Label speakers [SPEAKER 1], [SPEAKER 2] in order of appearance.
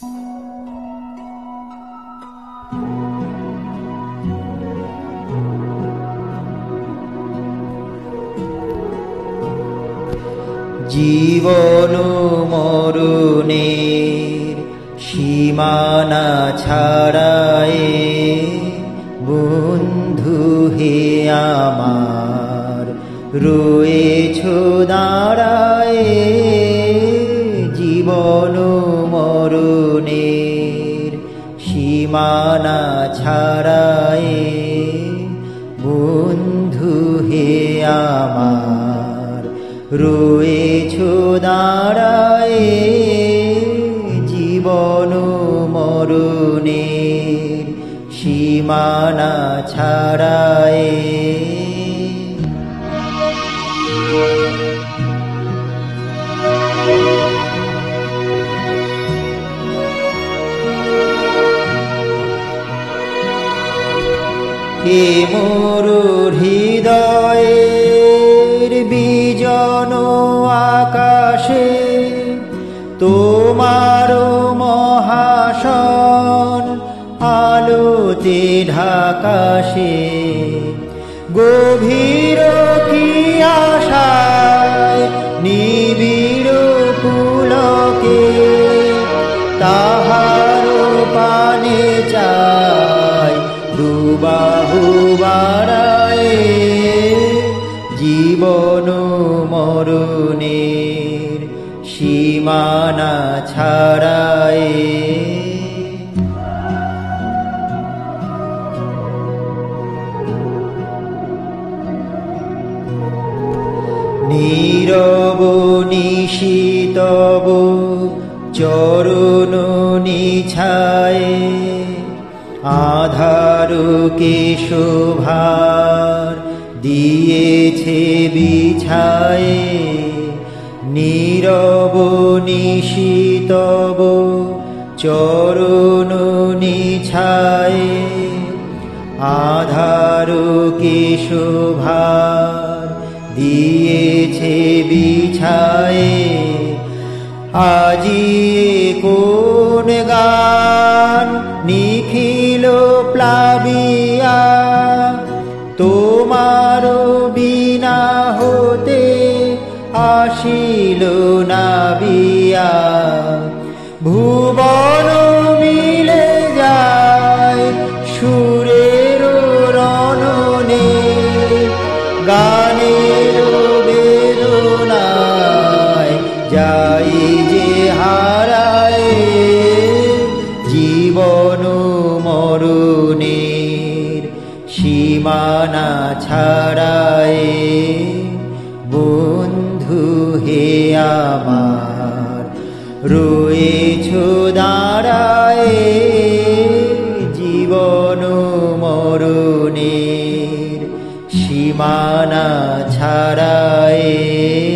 [SPEAKER 1] জীবন মরণের সীমানা ছাড়ায়ে বন্ধু হে আমার রয়েছো দাঁড়ায়ে। জীবন মরণের সীমানা ছাড়ায়ে বন্ধু হে আমার রয়েছো দাঁড়ায়ে। জীবন মরণের সীমানা ছাড়ায়ে। এ মোর হৃদয়ের বিজন আকাশে তোমার মহাশন আলোতে ঢাকাশে। গভীর কি আশায় নিবিড় পুলকে তাহার পানে চায় দুবাহু বাড়ায়ে। জীবন মরণের সীমানা ছাড়ায়ে। নীরব নিশিতব চরণ নিছায়ে আধারকে শোভার দিয়েছে বিছায়ে। নীরব নিশিতব চরণ নিছায়ে আধারকে শোভার দিয়েছে বিছায়ে। আজি কোন গান নিখিল প্লাবিয়া তোমার বিনা হতে আসিল নাবিয়া। ভুবন মিলে যায় সুরের রণনে গানের বেদনায় যাই যে হারায়ে। জীবন মরণের সীমানা ছাড়ায়ে বন্ধু হে আমার রয়েছো দাঁড়ায়ে। জীবন মরণের সীমানা ছাড়ায়ে।